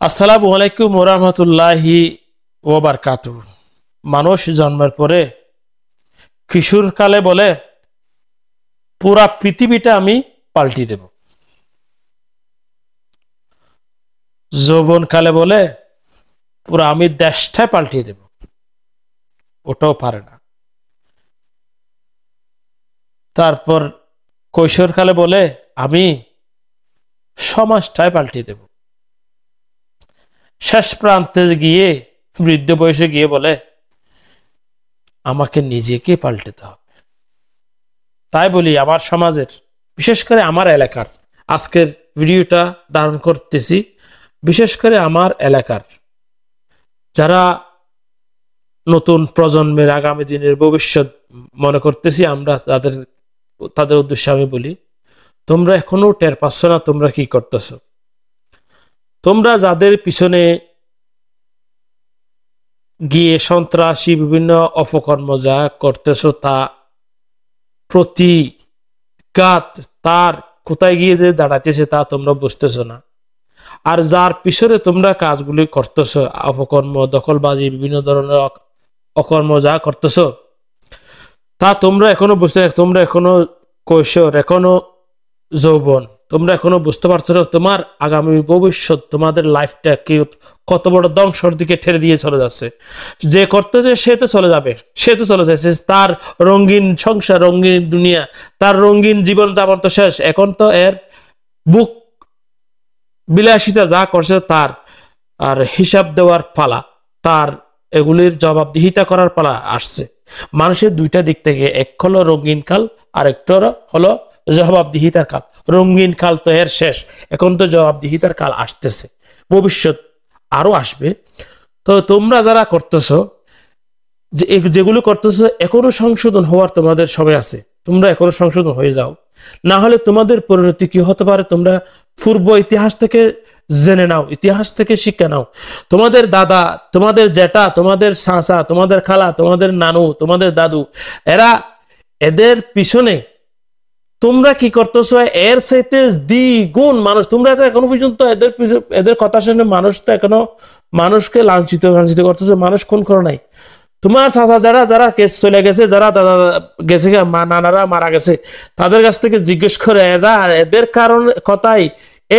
আসসালামু আলাইকুম ওয়া রাহমাতুল্লাহি ওয়া বারাকাতুহু। মানুষ জন্মের পরে কিশোর কালে বলে পুরা পৃথিবীটা আমি পাল্টি দেব, যৌবন কালে বলে পুরা আমি দেশটাই পাল্টিয়ে দেব, ওটাও পারে না। তারপর কৈশোর কালে বলে আমি সমাজটাই পাল্টিয়ে দেব, শেষ প্রান্তে গিয়ে বৃদ্ধ বয়সে গিয়ে বলে আমাকে নিজেকে পাল্টাতে হবে। তাই বলি আমার সমাজের, বিশেষ করে আমার এলাকার, আজকের ভিডিওটা ধারণ করতেছি বিশেষ করে আমার এলাকার যারা নতুন প্রজন্মের আগামী দিনের ভবিষ্যৎ মনে করতেছি আমরা, তাদের উদ্দেশ্যে আমি বলি, তোমরা এখনো টের পাচ্ছ না তোমরা কি করতেছ। তোমরা যাদের পিছনে গিয়ে সন্ত্রাসী বিভিন্ন অপকর্ম যা করতেছ তা প্রতিঘাত তার কোথায় গিয়ে যে দাঁড়াতেছে তা তোমরা বুঝতেছ না। আর যার পিছনে তোমরা কাজগুলি করতেছ, অপকর্ম, দখলবাজি, বিভিন্ন ধরনের অকর্ম যা করতেছ তা তোমরা এখনো বুঝতে, তোমরা এখনো কৈশোর, এখনো যৌবন, তোমরা এখনো বুঝতে পারছো না তোমার আগামী ভবিষ্যৎ, তোমাদের লাইফটা কি কত বড় ধ্বংসের দিকে ঠেলে দিয়ে চলে যাচ্ছে। যে করতেছে সে তো চলে যাবে, সে তো চলে যাচ্ছে, তার রঙিন সংসার, রঙিন দুনিয়া, তার রঙিন জীবন যাপন তো শেষ। এখন তো এর বুক বিলাসিতা যা করছে তার আর হিসাব দেওয়ার পালা, তার এগুলির জবাবদিহিতা করার পালা আসছে। মানুষের দুইটা দিক থেকে, এক হলো রঙিন কাল আর একটা হলো জবাবদিহিতার কাল। রঙিন কাল তো এর শেষ, এখন তো জবাবদিহিতার কাল আসতেছে, ভবিষ্যৎ আরো আসবে। তো তোমরা যারা করতেছ, যেগুলো করতেছ, এখনো সংশোধন হওয়ার তোমাদের সময় আছে, তোমরা এখনো সংশোধন হয়ে যাও, না হলে তোমাদের পরিণতি কি হতে পারে তোমরা পূর্ব ইতিহাস থেকে জেনে নাও, ইতিহাস থেকে শিক্ষা নাও। তোমাদের দাদা, তোমাদের জ্যাঠা, তোমাদের চাচা, তোমাদের খালা, তোমাদের নানু, তোমাদের দাদু, এদের পিছনে তোমরা কি করতেছো এর চাইতে দ্বিগুণ মানুষ। তোমরা তো এখনো পর্যন্ত এদের কথা শুনে মানুষ তো এখনো মানুষকে লাঞ্ছিত করতেছো, মানুষ খুন করো নাই। তোমার চাচা যারা যারা কেস চলে গেছে, যারা দাদা গেছে, নানারা মারা গেছে, তাদের কাছ থেকে জিজ্ঞেস করে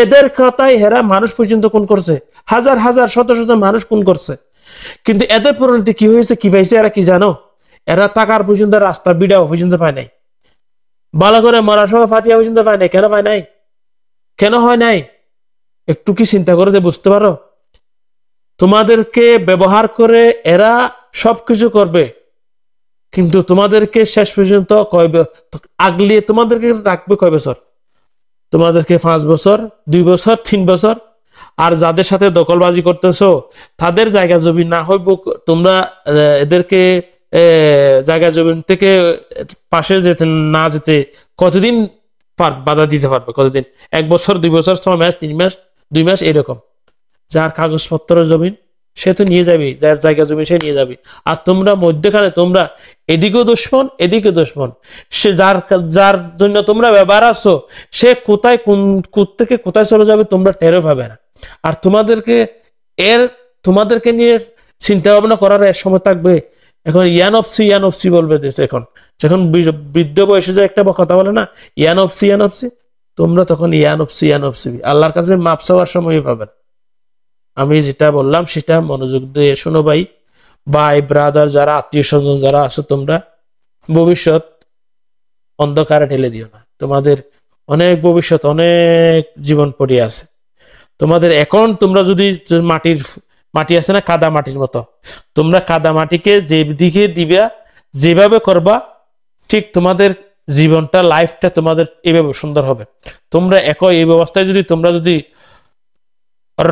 এদের কথাই হেরা মানুষ পর্যন্ত খুন করছে, হাজার হাজার শত শত মানুষ খুন করছে। কিন্তু এদের পরিণতি কি হয়েছে, কি পাইছে এরা কি জানো? এরা টাকার পর্যন্ত রাস্তা বিড়াও পর্যন্ত পায় নাই, ভালো করে মরার সময় ফাটিয়া পর্যন্ত পায় নাই। কেন পায় নাই? কেন হয় নাই? একটু কি চিন্তা করে যে বুঝতে পারো? তোমাদেরকে ব্যবহার করে এরা সবকিছু করবে, কিন্তু তোমাদেরকে শেষ পর্যন্ত আগলিয়ে তোমাদেরকে রাখবে কয় বছর? তোমাদেরকে 5 বছর, 2 বছর, 3 বছর। আর যাদের সাথে দখলবাজি করতেছো তাদের জায়গা জমি না হইব, তোমরা এদেরকে জায়গা জমি থেকে পাশে যেতে না যেতে কতদিন বাধা দিতে পারবে? কতদিন? 1 বছর, 2 বছর, 6 মাস, 3 মাস, 2 মাস, এরকম। যার কাগজপত্র জমিন সে তো নিয়ে যাবে, যার জায়গা জমি সে নিয়ে যাবে। আর তোমরা মধ্যখানে, তোমরা এদিকেও দুশ্মন এদিকে দুশ্মন, সে যার যার জন্য তোমরা ব্যবহার আছো সে কোথায় কোন থেকে কোথায় চলে যাবে তোমরা টেরও পাবে না। আর তোমাদেরকে নিয়ে চিন্তা ভাবনা করার এর সময় থাকবে? এখন ইয়ানফসি বলবে এখন, যখন বৃদ্ধ বয়সে যে একটা কথা বলে না, ইয়ানফসি, তোমরা তখন ইয়ানফসি আল্লাহর কাছে মাপ চাওয়ার সময় পাবেন। আমি যেটা বললাম সেটা মনোযোগ দিয়ে শোনো ভাই, ব্রাদার, যারা আত্মীয় স্বজন যারা আছো, তোমরা ভবিষ্যৎ অন্ধকারে ঠেলে দিও না। তোমাদের অনেক ভবিষ্যৎ, অনেক জীবন পড়ে আছে তোমাদের। এখন তোমরা যদি মাটি আছে না, কাদা মাটির মতো, তোমরা কাদা মাটিকে যেদিকে দিবা, যেভাবে করবা, ঠিক তোমাদের জীবনটা, লাইফটা তোমাদের এইভাবে সুন্দর হবে। তোমরা এই ব্যবস্থায় তোমরা যদি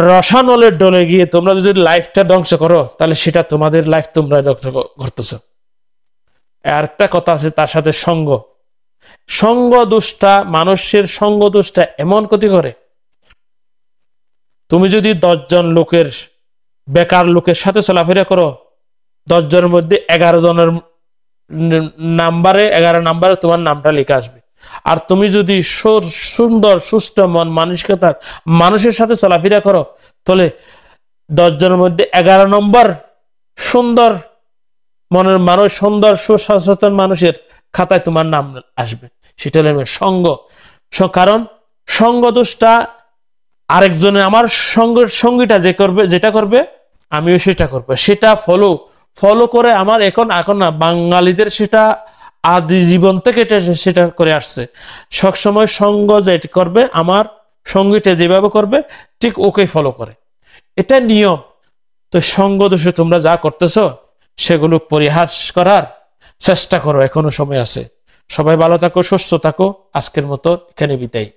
রসানলের ডলে গিয়ে তোমরা যদি লাইফটা ধ্বংস করো, তাহলে সেটা তোমাদের লাইফ তোমরা ধ্বংস করতেছ। আর একটা কথা আছে তার সাথে, সঙ্গ দোষটা, মানুষের সঙ্গ দোষটা এমন ক্ষতি করে। তুমি যদি 10 জন লোকের, বেকার লোকের সাথে চলাফেরা করো, 10 জনের মধ্যে 11 জনের নাম্বারে 11 নাম্বারে তোমার নামটা লেখা আসবে। আর তুমি যদি সুন্দর সুস্থ মন মানসিকতার মানুষের সাথে চলাফেরা করো, তাহলে 10 জনের মধ্যে 11 নম্বর সুন্দর মনের মানুষ, সুন্দর সুসচেতন মানুষের খাতায় তোমার নাম আসবে। সেটা হলো সঙ্গ। কারণ সঙ্গ দোষটা আরেকজনের, আমার সঙ্গীটা যেটা করবে আমিও সেটা করবো, সেটা ফলো করে আমার এখন না, বাঙালিদের সেটা আদি জীবন থেকে সেটা করে আসছে। সবসময় সঙ্গ যেটা করবে, আমার সঙ্গীটা যেভাবে করবে ঠিক ওকে ফলো করে, এটা নিয়ম। তো সঙ্গ দোষে তোমরা যা করতেছো সেগুলো পরিহার করার চেষ্টা করো, এখনো সময় আছে। সবাই ভালো থাকো, সুস্থ থাকো। আজকের মতো এখানে বিদায়।